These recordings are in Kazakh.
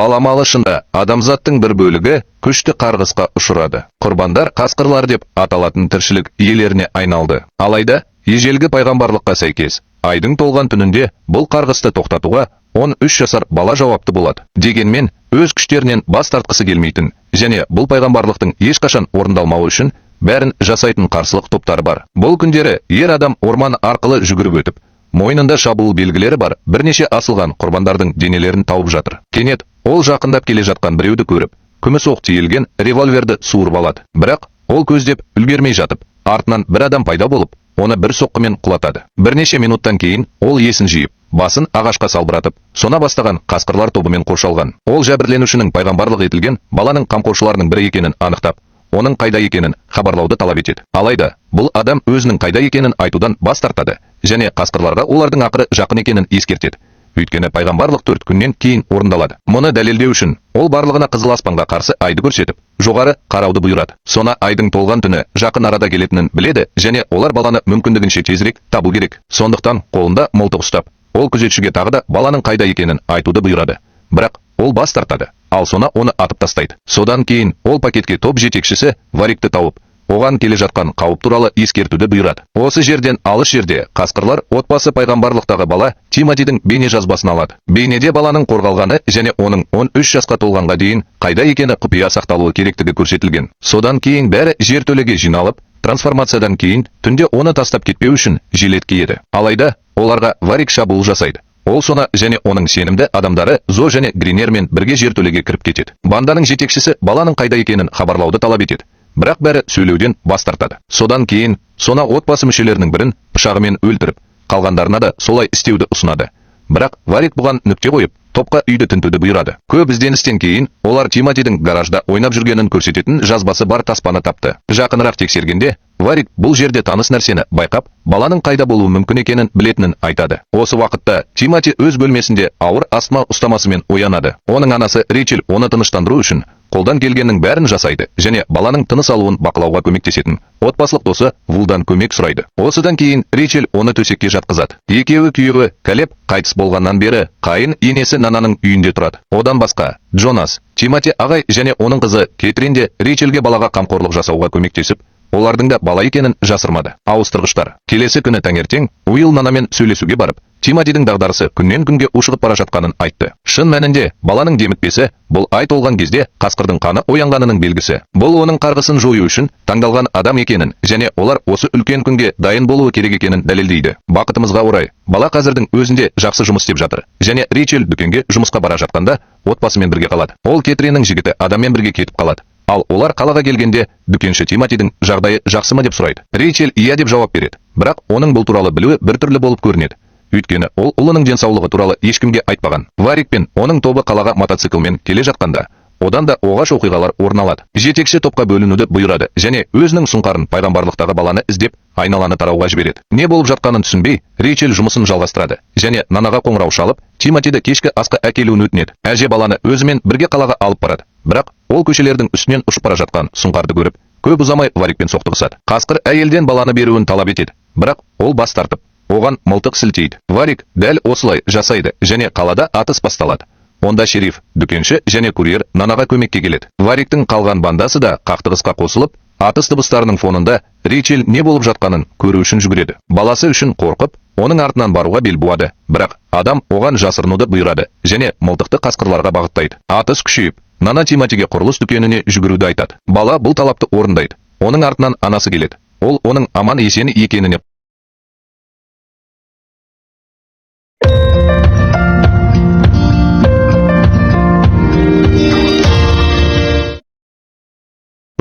Баламалы шында адамзаттың бір бөлігі күшті қарғысқа ұшырады. Құрбандар қасқырлар деп аталатын тіршілік иелеріне айналды. Алайда, ежелгі пайғамбарлыққа сәйкес, айдың толған түнінде бұл қарғысты тоқтатуға 13 жасар бала жауапты болады. Дегенмен, өз күштерінен бас тартқысы келмейтін, және бұл пайғамбарлықтың ешқашан орындалмауы үшін бәрін жасайтын қарсылық топтары бар. Бұл күндері ер адам орман арқылы жүгіріп өтіп, мойнында шабуыл белгілері бар бірнеше асылған құрбандардың денелерін тауып жатыр. Кенет ол жақындап келе жатқан біреуді көріп, күміс оқ тиелген револьверді суырып алады. Бірақ ол көздеп үлгермей жатып, артынан бір адам пайда болып, оны бір соққымен құлатады. Бірнеше минуттан кейін ол есін жиып, басын ағашқа салбыратып, сона бастаған қасқырлар тобымен қоршалған. Ол жәбірленушінің пайғамбарлық етілген баланың қамқоршыларының бірі екенін анықтап, оның қайда екенін хабарлауды талап етеді. Алайда, бұл адам өзінің қайда екенін айтудан бас тартады, және қасқырларға олардың ақыры жақын екенін ескертеді. Өйткені пайғамбарлық 4 күннен кейін орындалады. Мұны дәлелдеу үшін ол барлығына қызыл аспанға қарсы айды көрсетіп, жоғары қарауды бұйырады. Сона айдың толған түні жақын арада келетінін біледі, және олар баланы мүмкіндігінше тезірек табу керек. Сондықтан қолында мылтық ұстап, ол күзетшіге тағы да баланың қайда екенін айтуды бұйырады. Бірақ ол бас тартады, ал Сона оны атып тастайды. Содан кейін ол пакетке топ жетекшісі Варикті тауып, оған келе жатқан қауіп туралы ескертуді бұйырады. Осы жерден алыс жерде қасқырлар отбасы пайғамбарлықтағы бала Тимотидің бейне жазбасын алады. Бейнеде баланың қорғалғаны және оның 13 жасқа толғанға дейін қайда екені құпия сақталуы керектігі көрсетілген. Содан кейін бәрі жертөлеге жиналып, трансформациядан кейін түнде оны тастап кетпеу үшін жилет киеді. Алайда оларға Варик шабуыл жасайды. Ол Сона және оның сенімді адамдары Зо және Гринермен бірге жертөлеге кіріп кетеді. Банданың жетекшісі баланың қайда екенін хабарлауды талап етеді. Бірақ бәрі сөйлеуден бас тартады. Содан кейін Сона отбасы мүшелерінің бірін пышағымен өлтіріп, қалғандарына да солай істеуді ұсынады. Бірақ Варик бұған нүкте қойып, топқа үйді тінтуді бұйырады. Көп ізденістен кейін олар Тимотидің гаражда ойнап жүргенін көрсететін жазбасы бар таспаны тапты. Жақынырақ тексергенде, Варик бұл жерде таныс нәрсені байқап, баланың қайда болуы мүмкін екенін білетінін айтады. Осы уақытта Тимоти өз бөлмесінде ауыр астма ұстамасымен оянады. Оның анасы Рейчел оны тыныштандыру үшін қолдан келгеннің бәрін жасайды, және баланың тыныс алуын бақылауға көмектесетін отбасылық досы Вулдан көмек сұрайды. Осыдан кейін Рейчел оны төсекке жатқызады. Екеуі күйеуі Калеб қайтыс болғаннан бері қайын енесі Нананың үйінде тұрады. Одан басқа Джонас, Тимоти ағай және оның қызы Кетрин де Рейчелге балаға қамқорлық жасауға көмектесіп, олардың да бала екенін жасырмады. Ауыстырғыштар. Келесі күні таңертең Уилл Нанамен сөйлесуге барып, Тимотидің дағдарысы күннен күнге ушығып бара жатқанын айтты. Шын мәнінде, баланың демікпесі бұл ай толған кезде қасқырдың қаны оянғанының белгісі. Бұл оның қарғысын жою үшін таңдалған адам екенін, және олар осы үлкен күнге дайын болуы керек екенін дәлелдейді. Бақытымызға орай, бала қазірдің өзінде жақсы жұмыс істеп жатыр, және Рейчел дүкенге жұмысқа бара жатқанда отбасымен бірге қалады. Ол Кетриннің жігіті адаммен бірге кетіп қалады. Ал олар қалаға келгенде дүкенші Тимотидің жағдайы жақсымы деп сұрайды. Рейчел иә деп жауап береді. Бірақ оның бұл туралы білуі біртүрлі болып көрінеді. Өйткені ол ұлының денсаулығы туралы ешкімге айтпаған. Варик пен оның тобы қалаға мотоциклмен келе жатқанда, одан да оғаш оқиғалар орын алады. Жетекші топқа бөлінуді бұйырады, және өзінің сұңқарын пайғамбарлықтағы баланы іздеп, айналаны тарауға жібереді. Не болып жатқанын түсінбей, Рейчел жұмысын жалғастырады, және Нанаға қоңырау шалып, Тимотиді кешкі асқа әкелуін өтінеді. Әже баланы өзімен бірге қалаға алып барады. Бірақ ол көшелердің үстінен ұшып бара жатқан сұңқарды көріп, көп ұзамай Варикпен соқтығысады. Қасқыр әйелден баланы беруін талап етеді, бірақ ол бас тартып, оған мылтық сілтейді. Варик дәл осылай жасайды, және қалада атыс басталады. Онда шериф, дүкенші және курьер Нанаға көмекке келеді. Вариктің қалған бандасы да қақтығысқа қосылып, атыс дыбыстарының фонында Рейчел не болып жатқанын көру үшін жүгіреді. Баласы үшін қорқып, оның артынан баруға бел буады, бірақ адам оған жасырынуды бұйырады, және мылтықты қасқырларға бағыттайды. Атыс күшейіп, Нана Тимотиге құрылыс дүкеніне жүгіруді айтады. Бала бұл талапты орындайды. Оның артынан анасы келеді. Ол оның аман есен екеніне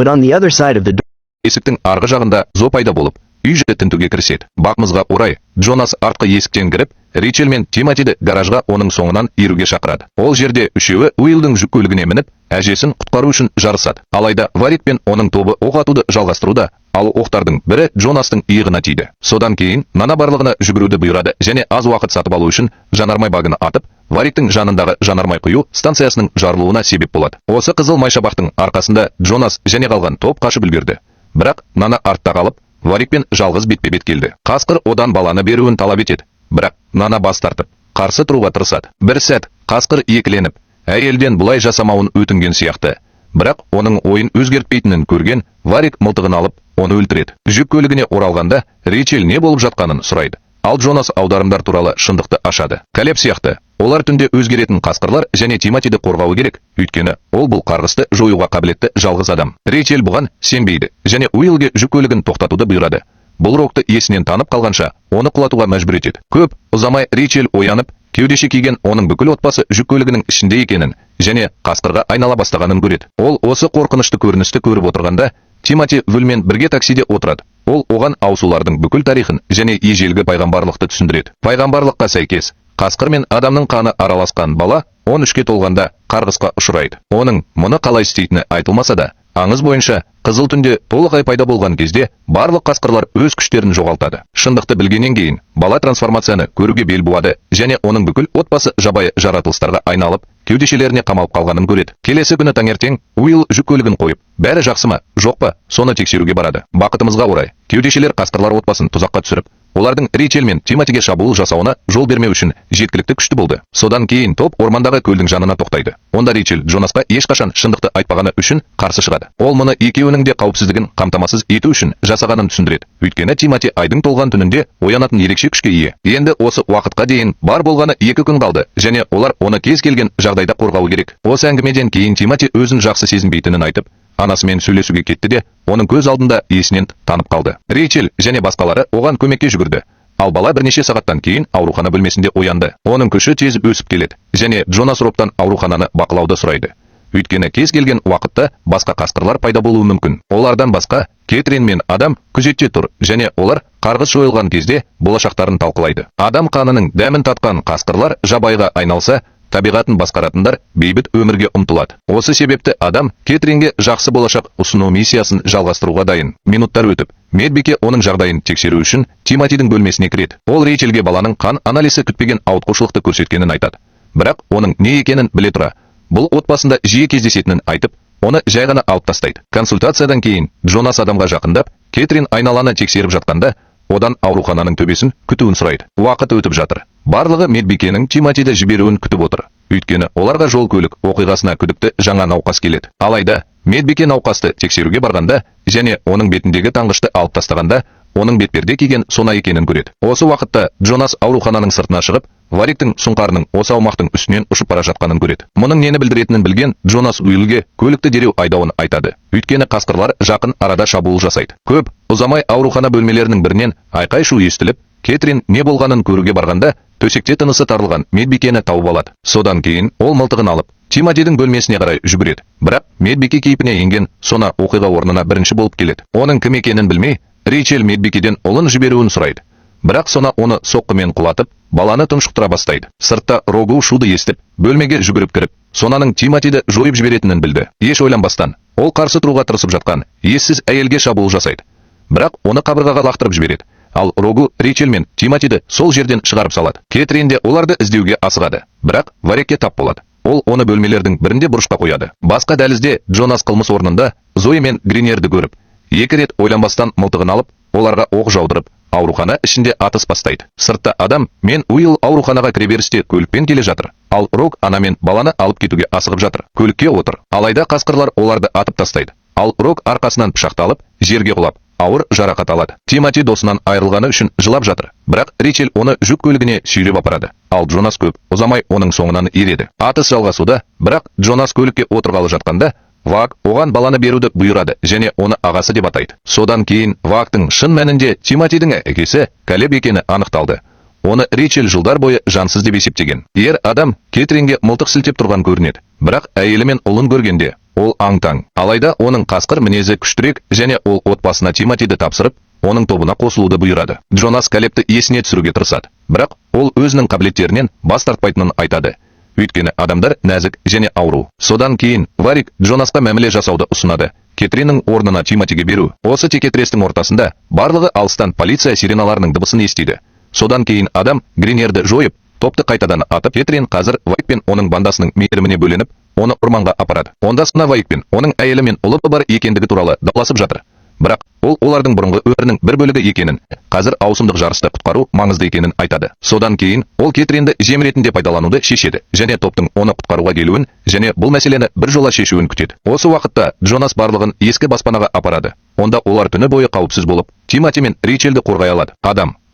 But on the other side of the door, есіктің арғы жағында Зо пайда болып, үй жіті тінтуге кіріседі. Бақымызға орай, Джонас артқы есіктен кіріп, Рейчел мен Тимотиді гаражға оның соңынан еруге шақырады. Ол жерде үшеуі Уиллдің жүк көлігіне мініп, әжесін құтқару үшін жарысады. Алайда Варик пен оның тобы оқ атуды жалғастыруда, ал оқтардың бірі Джонастың иығына тиді. Содан кейін Нана барлығына жүгіруді бұйырады, және аз уақыт сатып алу үшін жанармай багын атып, Вариктің жанындағы жанармай құю станциясының жарылуына себеп болады. Осы қызыл майшабақтың арқасында Джонас және қалған топ қашып үлгерді. Бірақ Нана артта қалып, Варикпен жалғыз бетпе-бет келді. Қасқыр одан баланы беруін талап етеді. Бірақ Нана бас тартып, қарсы тұруға тырысады. Бір сәт қасқыр екіленіп, әйелден бұлай жасамауын өтінген сияқты. Бірақ оның ойын өзгертпейтінін көрген Варик мылтығын алып, оны өлтіреді. Жүк көлігіне оралғанда Рейчел не болып жатқанын сұрайды. Ал Джонас аударымдар туралы шындықты ашады. Калеб сияқты, олар түнде өзгеретін қасқырлар және Тимотиді қорғауы керек, өйткені ол бұл қарғысты жоюға қабілетті жалғыз адам. Рейчел бұған сенбейді және Уиллге жүк көлігін тоқтатуды бұйырады. Бұл Рокты есінен танып қалғанша, оны құлатуға мәжбүр етеді. Көп ұзамай Рейчел оянып, кеудеше киген оның бүкіл отбасы жүк көлігінің ішінде екенін және қасқырға айнала бастағанын көреді. Ол осы қорқынышты көріністі көріп отырғанда, Тимоти Вүлмен бірге таксиде отырады. Ол оған аусулардың бүкіл тарихын және ежелгі пайғамбарлықты түсіндіреді. Пайғамбарлыққа сәйкес, қасқыр мен адамның қаны араласқан бала 13-ке толғанда қарғысқа ұшырайды. Оның мұны қалай істейтіні айтылмаса да, аңыз бойынша қызыл түнде толығай пайда болған кезде барлық қасқырлар өз күштерін жоғалтады. Шындықты білгеннен кейін бала трансформацияны көруге бел буады және оның бүкіл отбасы жабайы жаратылыстарға айналып, кеудешелеріне қамалып қалғанын көреді. Келесі күні таңертең Уилл жүк көлігін қойып, бәрі жақсы ма, жоқ па, соны тексеруге барады. Бақытымызға орай, кеудешелер қасқырлар отбасын тұзаққа түсіріп, олардың Рейчел мен Тимотиге шабуыл жасауына жол бермеу үшін жеткілікті күшті болды. Содан кейін топ ормандағы көлдің жанына тоқтайды. Онда Рейчел Джонасқа ешқашан шындықты айтпағаны үшін қарсы шығады. Ол мұны екеуінің де қауіпсіздігін қамтамасыз ету үшін жасағанын түсіндіреді. Өйткені Тимоти айдың толған түнінде оянатын ерекше күшке ие. Енді осы уақытқа дейін бар болғаны 2 күн қалды және олар оны кез келген жағдайда қорғауы керек. Осы әңгімеден кейін Тимоти өзін жақсы сезінбейтінін айтып, анасымен сөйлесуге кетті де, оның көз алдында есінен танып қалды. Рейчел және басқалары оған көмекке жүгірді. Ал бала бірнеше сағаттан кейін аурухана бөлмесінде оянды. Оның күші тез өсіп келеді және Джонас Роптан аурухананы бақылауды сұрайды. Өйткені кез келген уақытта басқа қасқырлар пайда болуы мүмкін. Олардан басқа Кетрин мен адам күзетте тұр және олар қарғыс жойылған кезде болашақтарын талқылайды. Адам қанының дәмін татқан қасқырлар жабайға айналса, табиғатын басқаратындар бейбіт өмірге ұмтылады. Осы себепті адам Кетринге жақсы болашақ ұсыну миссиясын жалғастыруға дайын. Минуттар өтіп, медбике оның жағдайын тексеру үшін Тимотидің бөлмесіне кіреді. Ол Рейчелге баланың қан анализі күтпеген ауытқушылықты көрсеткенін айтады. Бірақ оның не екенін біле тұра, бұл отбасында жиі кездесетінін айтып, оны жай ғана алып тастайды. Консультациядан кейін Джонас адамға жақындап, Кетрин айналаны тексеріп жатқанда, одан аурухананың төбесін күтуін сұрайды. Уақыт өтіп жатыр. Барлығы медбикенің Тимотиді жіберуін күтіп отыр. Өйткені оларға жол көлік оқиғасына күдікті жаңа науқас келеді. Алайда, медбике науқасты тексеруге барғанда және оның бетіндегі таңғышты алып тастағанда, оның бетперде киген сона екенін көреді. Осы уақытта Джонас аурухананың сыртына шығып, Вариктің сұңқарының осы аумақтың үстінен ұшып бара жатқанын көреді. Мұның нені білдіретінін білген Джонас Уиллге көлікті дереу айдауын айтады. Өйткені қасқырлар жақын арада шабуыл жасайды. Көп ұзамай аурухана бөлмелерінің бірінен айқай-шу естіліп, Кетрин не болғанын көруге барғанда, төсекте тынысы тарылған медбикені тауып алады. Содан кейін ол мылтығын алып, Тимотидің бөлмесіне қарай жүгіреді. Бірақ медбике кейпіне енген сона оқиға орнына бірінші болып келеді. Оның кім екенін білмей, Рейчел медбикеден ұлын жіберуін сұрайды. Бірақ сона оны соққымен құлатып, баланы тұншықтыра бастайды. Сыртта Рогу шуды естіп, бөлмеге жүгіріп кіріп, сонаның Тимотиді жойып жіберетінін білді. Еш ойланбастан, ол қарсы тұруға тырысып жатқан ессіз әйелге шабуыл жасайды. Бірақ оны қабырғаға лақтырып жібереді. Ал Рогу Рейчел мен Тимотиді сол жерден шығарып салады. Кетрин де оларды іздеуге асығады. Бірақ Варикке тап болады. Ол оны бөлмелердің бірінде бұрышқа қояды. Басқа дәлізде Джонас қылмыс орнында Зои мен Гринерді көріп, 2 рет ойланбастан мылтығын алып, оларға оқ жаудырып, аурухана ішінде атыс бастайды. Сыртта адам мен Уилл ауруханаға кіреберісте көлікпен келе жатыр. Ал Рог ана мен баланы алып кетуге асығып жатыр. Көлікке отыр. Алайда қасқырлар оларды атып тастайды. Ал Рог арқасынан пышақталып, жерге құлап, ауыр жарақат алады. Тимоти досынан айырылғаны үшін жылап жатыр. Бірақ Рейчел оны жүк көлігіне сүйреп апарады. Ал Джонас көп ұзамай оның соңынан ереді. Атыс жалғасуда, бірақ Джонас көлікке отырғалы жатқанда, Ваг оған баланы беруді бұйырады және оны ағасы деп атайды. Содан кейін Вагтың шын мәнінде Тимотидің әкесі Калеб екені анықталды. Оны Рейчел жылдар бойы жансыз деп есептеген. Ер адам Кетринге мылтық сілтеп тұрған көрінеді. Бірақ әйелі мен ұлын көргенде ол аң-таң. Алайда оның қасқыр мінезі күштірек және ол отбасына Тимотиді тапсырып, оның тобына қосылуды бұйырады. Джонас Калебті есіне түсіруге тырысады. Бірақ ол өзінің қабілеттерінен бас тартпайтынын айтады. Өйткені адамдар нәзік және ауру. Содан кейін Варик Джонасқа мәміле жасауды ұсынады. Кетриннің орнына Тимотиге беру. Осы текетірестің ортасында барлығы алыстан полиция сиреналарының дыбысын естиді. Содан кейін адам Гринерді жойып, топты қайтадан атып, Кетрин қазір Варик пен оның бандасының мейіріміне бөленіп, оны орманға апарады. Ондасына Варик пен оның әйелі мен ұлы бар екендігі туралы дауласып жатыр. Бірақ ол олардың бұрынғы өмірінің бір бөлігі екенін, қазір ауысымдық жарысты құтқару маңызды екенін айтады. Содан кейін ол Кетринді жем ретінде пайдалануды шешеді және топтың оны құтқаруға келуін және бұл мәселені бір жола шешуін күтеді. Осы уақытта Джонас барлығын ескі баспанаға апарады. Онда олар түні бойы қауіпсіз болып, Тимоти мен Рейчелді қорғай алады.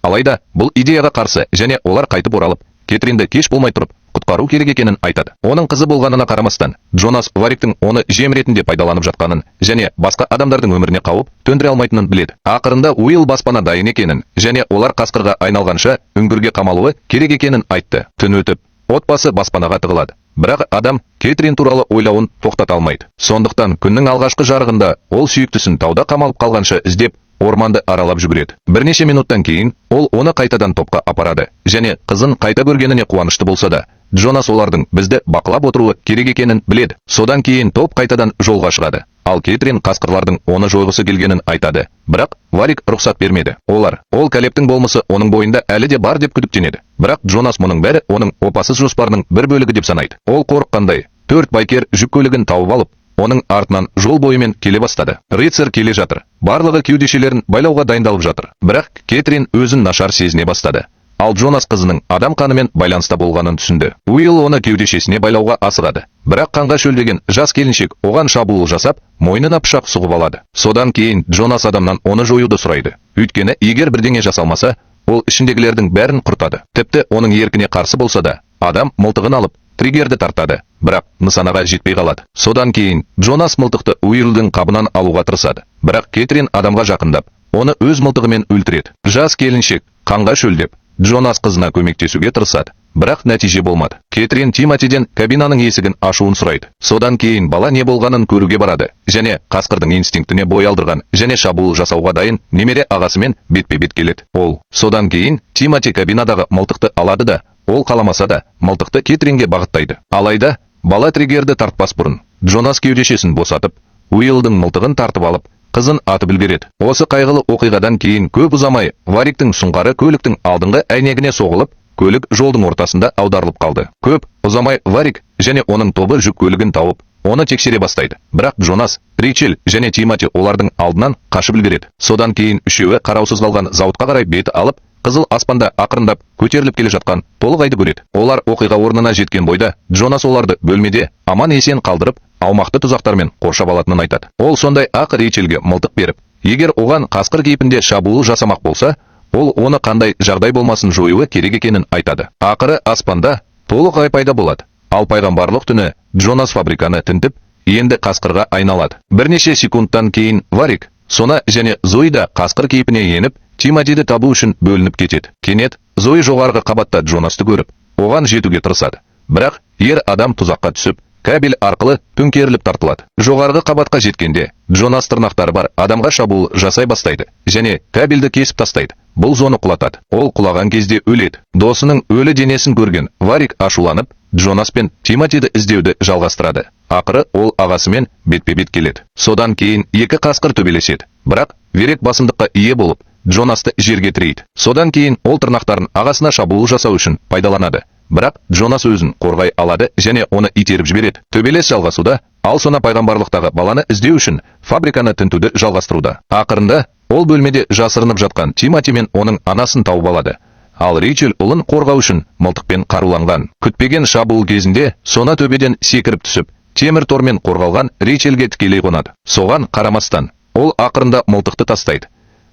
Алайда бұл идеяға қарсы және олар қайтып оралып, Кетринді кеш болмай тұрып құтқару керек екенін айтады. Оның қызы болғанына қарамастан, Джонас Вариктің оны жем ретінде пайдаланып жатқанын және басқа адамдардың өміріне қауіп төндіре алмайтынын біледі. Ақырында Уилл баспана дайын екенін және олар қасқырға айналғанша үңгірге қамалуы керек екенін айтты. Түн өтіп, отбасы баспанаға тығылады. Бірақ адам Кетрин туралы ойлауын тоқтата алмайды. Сондықтан күннің алғашқы жарығында ол сүйіктісін тауда қамалып қалғанша іздеп, орманды аралап жүгіреді. Бірнеше минуттан кейін ол оны қайтадан топқа апарады және қызын қайта көргеніне қуанышты болса да, Джонас олардың бізді бақылап отыруы керек екенін біледі. Содан кейін топ қайтадан жолға шығады. Ал Кетрин қасқырлардың оны жойғысы келгенін айтады. Бірақ Варик рұқсат бермеді. Ол Калебтің болмысы оның бойында әлі де бар деп күдіктенеді. Бірақ Джонас мұның бәрі оның опасыз жоспарының бір бөлігі деп санайды. Ол қорыққандай, 4 байкер жүк көлігін тауып алып, оның артынан жол бойымен келе бастады. Рыцарь келе жатыр. Барлығы кеудешелерін байлауға дайындалып жатыр. Бірақ Кетрин өзін нашар сезіне бастады. Ал Джонас қызының адам қанымен байланыста болғанын түсінді. Уилл оны кеудешесіне байлауға асығады. Бірақ қанға шөлдеген жас келіншек оған шабуыл жасап, мойнына пышақ сұғып алады. Содан кейін Джонас адамнан оны жоюды сұрайды. Өйткені егер бірдеңе жасалмаса, ол ішіндегілердің бәрін құртады. Тіпті оның еркіне қарсы болса да, адам мылтығын алып, триггерді тартады. Бірақ нысанаға жетпей қалады. Содан кейін Джонас мылтықты Уиллдің қабынан алуға тырысады. Бірақ Кетрин адамға жақындап, оны өз мылтығымен өлтіреді. Жас келіншек қанға шөлдеп, Джонас қызына көмектесуге тырысады. Бірақ нәтиже болмады. Кетрин Тимотиден кабинаның есігін ашуын сұрайды. Содан кейін бала не болғанын көруге барады және қасқырдың инстинктіне бой алдырған және шабуыл жасауға дайын немере ағасымен бетпе-бет келеді. Содан кейін Тимоти кабинадағы мылтықты алады да, ол қаламаса да мылтықты Кетринге бағыттайды. Алайда бала триггерді тартпас бұрын Джонас кеудешесін босатып, Уиллдің мылтығын тартып алып, қызын атып үлгереді. Осы қайғылы оқиғадан кейін көп ұзамай Вариктің сұңғары көліктің алдыңғы әйнегіне соғылып, көлік жолдың ортасында аударылып қалды. Көп ұзамай Варик және оның тобы жүк көлігін тауып, оны тексере бастайды. Бірақ Джонас, Рейчел және Тимоти олардың алдынан қашып үлгереді. Содан кейін үшеуі қараусыз қалған зауытқа қарай бет алып, қызыл аспанда ақырындап көтеріліп келе жатқан толық айды көреді. Олар оқиға орнына жеткен бойда Джонас оларды бөлмеде аман есен қалдырып, аумақты тұзақтармен қоршап алатынын айтады. Ол сондай ақ Рейчелге мылтық беріп, егер оған қасқыр кейпінде шабуыл жасамақ болса, ол оны қандай жағдай болмасын жоюы керек екенін айтады. Ақыры аспанда толық ай пайда болады. Ал пайғамбарлық түні Джонас фабриканы тінтіп, енді қасқырға айналады. Бірнеше секундтан кейін Варик, Сона және Зои да қасқыр кейпіне еніп, Тимотиді табу үшін бөлініп кетеді. Кенет Зои жоғарғы қабатта Джонасты көріп, оған жетуге тырысады. Бірақ ер адам тұзаққа түсіп, кабель арқылы төңкеріліп тартылады. Жоғарғы қабатқа жеткенде, Джонас тырнақтары бар адамға шабуыл жасай бастайды және кабельді кесіп тастайды. Бұл зоны құлатады. Ол құлаған кезде өледі. Досының өлі денесін көрген Варик ашуланып, Джонас пен Тимотиді іздеуді жалғастырады. Ақыры ол ағасымен бетпе-бет келеді. Содан кейін екі қасқыр төбелеседі. Бірақ Верек басымдыққа ие болып, Джонасты жерге тірейді. Содан кейін ол тырнақтарын ағасына шабуыл жасау үшін пайдаланады. Бірақ Джонас өзін қорғай алады және оны итеріп жібереді. Төбелес жалғасуда, ал Сона пайғамбарлықтағы баланы іздеу үшін фабриканы тінтуді жалғастыруда. Ақырында ол бөлмеде жасырынып жатқан Тимоти мен оның анасын тауып алады. Ал Рейчел ұлын қорғау үшін мылтықпен қаруланған. Күтпеген шабуыл кезінде Сона төбеден секіріп түсіп, темір тормен қорғалған Рейчелге тікелей қонады. Соған қарамастан, ол ақырында мылтықты тастайды.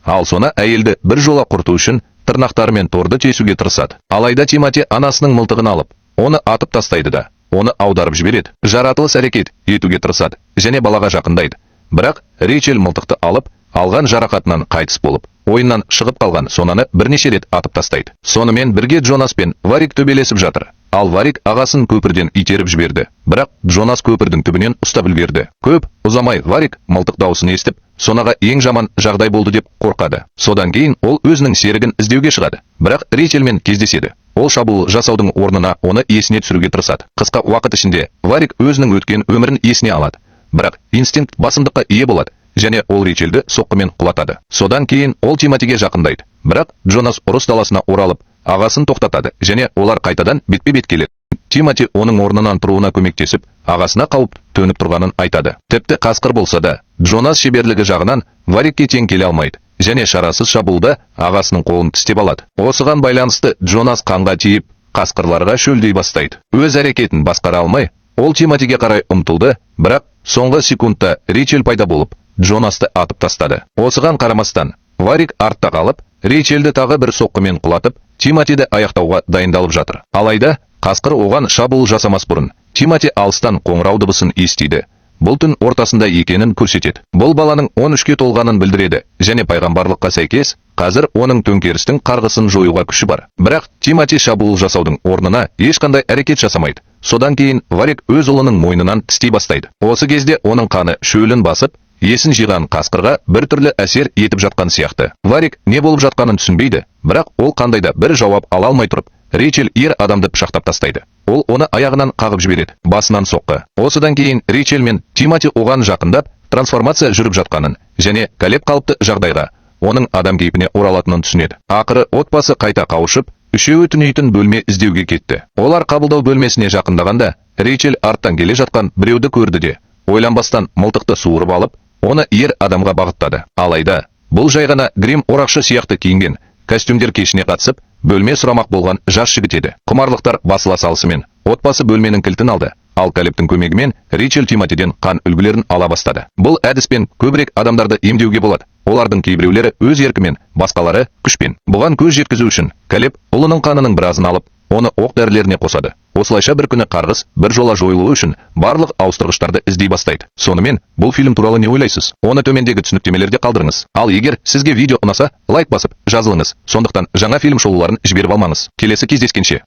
Ал Сона әйелді бір жола құрту үшін тырнақтарымен торды тесуге тырысады. Алайда Тимоти анасының мылтығын алып, оны атып тастайды да, оны аударып жібереді. Жаратылыс әрекет етуге тырысады және балаға жақындайды. Бірақ Рейчел мылтықты алып, алған жарақатынан қайтыс болып, ойыннан шығып қалған Сонаны бірнеше рет атып тастайды. Сонымен бірге Джонас пен Варик төбелесіп жатыр. Ал Варик ағасын көпірден итеріп жіберді. Бірақ Джонас көпірдің түбінен ұстап үлгерді. Көп ұзамай Варик мылтық дауысын естіп, Сонаға ең жаман жағдай болды деп қорқады. Содан кейін ол өзінің серігін іздеуге шығады. Бірақ Рейчелмен кездеседі. Ол шабуыл жасаудың орнына оны есіне түсіруге тырысады. Қысқа уақыт ішінде Варик өзінің өткен өмірін есіне алады. Бірақ инстинкт басымдыққа ие болады және ол Рейчелді соққымен құлатады. Содан кейін ол Тимотиге жақындайды. Бірақ Джонас ұрыс даласына оралып, ағасын тоқтатады және олар қайтадан бетпе-бет келеді. Тимоти оның орнынан тұруына көмектесіп, ағасына қауіп төніп тұрғанын айтады. Тіпті қасқыр болса да, Джонас шеберлігі жағынан Варикке тең келе алмайды, және шарасыз шабуылда ағасының қолын тістеп алады. Осыған байланысты Джонас қанға тиіп, қасқырларға шөлдей бастайды. Өз әрекетін басқара алмай, ол Тимотиге қарай ұмтылды, бірақ соңғы секундта Рейчел пайда болып, Джонасты атып тастады. Осыған қарамастан, Варик артта қалып, Рейчелді тағы бір соққымен құлатып, Тимотиді аяқтауға дайындалып жатыр. Алайда, қасқыр оған шабуыл жасамас бұрын, Тимоти алыстан қоңырау дыбысын естиді. Бұл түн ортасында екенін көрсетеді. Бұл баланың 13-ке толғанын білдіреді, және пайғамбарлыққа сәйкес, қазір оның төңкерістің қарғысын жоюға күші бар. Бірақ Тимоти шабуыл жасаудың орнына ешқандай әрекет жасамайды. Содан кейін Варик өз ұлының мойнынан тістей бастайды. Осы кезде оның қаны шөлін басып, есін жиған қасқырға бір түрлі әсер етіп жатқан сияқты. Варик не болып жатқанын түсінбейді, бірақ ол қандай да бір жауап ала алмай тұрып, Рейчел ер адамды пышақтап тастайды. Ол оны аяғынан қағып жібереді, басынан соққы. Осыдан кейін Рейчел мен Тимоти оған жақындап, трансформация жүріп жатқанын, және Калеб қалыпты жағдайға, оның адам кейпіне оралатынын түсінеді. Ақыры отбасы қайта қауышып, үшеуі түнейтін бөлме іздеуге кетті. Олар қабылдау бөлмесіне жақындағанда, Рейчел арттан келе жатқан біреуді көрді де, ойланбастан мылтықты суырып алып, оны ер адамға бағыттады. Алайда, бұл жай ғана грим орақшы сияқты киінген, костюмдер кешіне қатысып, бөлме сұрамақ болған жас жігіт еді. Құмарлықтар басыла салысымен, отбасы бөлменің кілтін алды. Ал Калебтің көмегімен Рейчел Тимотиден қан үлгілерін ала бастады. Бұл әдіспен көбірек адамдарды емдеуге болады. Олардың кейбіреулері өз еркімен, басқалары күшпен. Бұған көз жеткізу үшін Калеб ұлының қанының біразын алып, оны оқ дәрілеріне қосады. Осылайша бір күні қарғыс бір жола жойылуы үшін барлық ауыстырғыштарды іздей бастайды. Сонымен, бұл фильм туралы не ойлайсыз? Оны төмендегі түсініктемелерде қалдырыңыз. Ал егер сізге видео ұнаса, лайк басып, жазылыңыз. Сондықтан жаңа фильм шоуларын жіберіп алмаңыз. Келесі кездескенше.